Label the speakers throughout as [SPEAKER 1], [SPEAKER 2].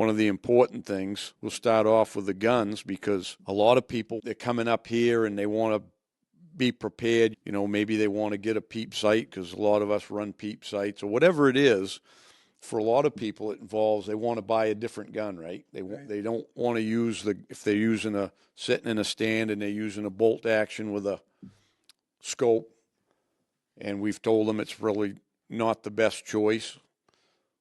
[SPEAKER 1] one of the important things. We'll start off with the guns because a lot of people, they're coming up here and they want to be prepared. You know, maybe they want to get a peep sight because a lot of us run peep sights or whatever it is. For a lot of people, it involves they want to buy a different gun, right? They don't want to use if they're using sitting in a stand and they're using a bolt action with a scope, and we've told them it's really not the best choice.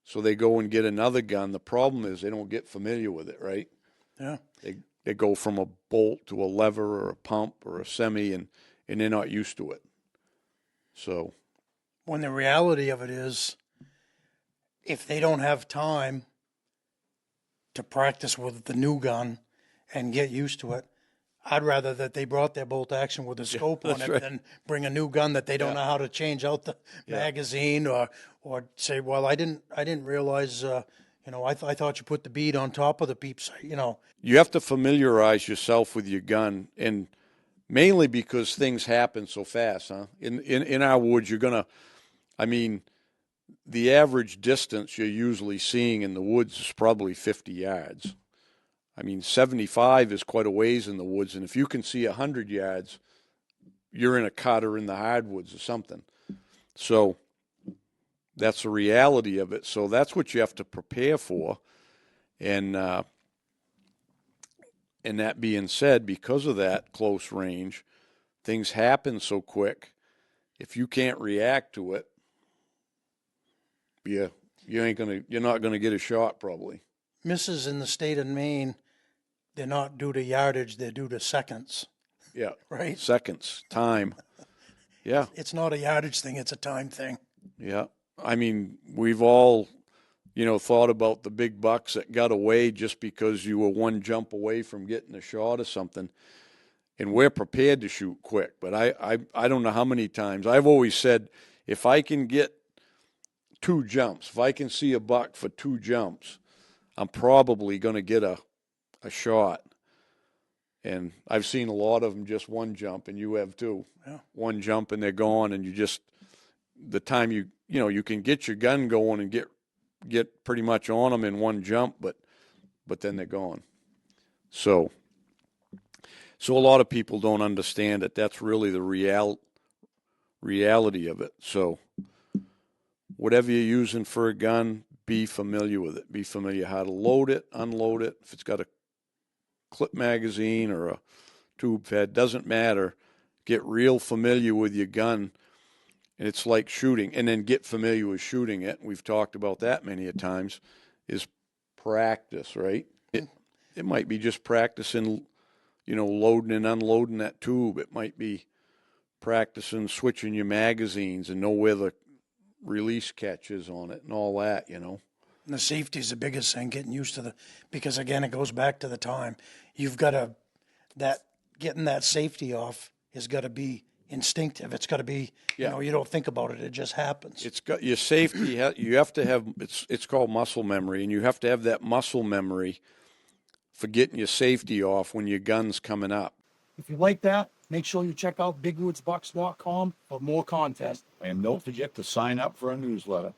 [SPEAKER 1] So they go and get another gun. The problem is they don't get familiar with it, right?
[SPEAKER 2] Yeah.
[SPEAKER 1] They go from a bolt to a lever or a pump or a semi, and they're not used to it. So
[SPEAKER 2] When the reality of it is, if they don't have time to practice with the new gun and get used to it, I'd rather that they brought their bolt action with a scope on it
[SPEAKER 1] right.
[SPEAKER 2] than bring a new gun that they don't know how to change out the magazine or say, well, I didn't realize, I thought you put the bead on top of the peep sight,
[SPEAKER 1] You have to familiarize yourself with your gun, and mainly because things happen so fast, huh? In our woods, you're gonna, the average distance you're usually seeing in the woods is probably 50 yards. 75 is quite a ways in the woods, and if you can see 100 yards, you're in a cut or in the hardwoods or something. So that's the reality of it. So that's what you have to prepare for. And that being said, because of that close range, things happen so quick. If you can't react to it, you're not gonna get a shot probably.
[SPEAKER 2] Misses in the state of Maine, they're not due to yardage, they're due to seconds.
[SPEAKER 1] Yeah.
[SPEAKER 2] Right?
[SPEAKER 1] Seconds, time. Yeah.
[SPEAKER 2] It's not a yardage thing, it's a time thing.
[SPEAKER 1] Yeah. We've all, thought about the big bucks that got away just because you were one jump away from getting a shot or something. And we're prepared to shoot quick. But I don't know how many times. I've always said, if I can get 2 jumps, if I can see a buck for 2 jumps, I'm probably going to get a shot. And I've seen a lot of them just one jump, and you have too.
[SPEAKER 2] Yeah.
[SPEAKER 1] One jump and they're gone, and the time you can get your gun going and get pretty much on them in one jump, but then they're gone. So a lot of people don't understand it. That's really the reality of it. So whatever you're using for a gun, be familiar with it. Be familiar how to load it, unload it. If it's got a clip magazine or a tube fed, doesn't matter. Get real familiar with your gun. And it's like shooting, and then get familiar with shooting it. We've talked about that many a times, is practice, right? It might be just practicing, loading and unloading that tube. It might be practicing switching your magazines and know where the release catch is on it and all that,
[SPEAKER 2] And the safety is the biggest thing, getting used to because again, it goes back to the time. You've got to, getting that safety off has got to be instinctive. It's got to be, you don't think about it. It just happens.
[SPEAKER 1] It's got your safety. You have to have, it's called muscle memory, and you have to have that muscle memory for getting your safety off when your gun's coming up.
[SPEAKER 3] If you like that, make sure you check out bigwoodsbucks.com for more content.
[SPEAKER 4] And don't forget to sign up for our newsletter.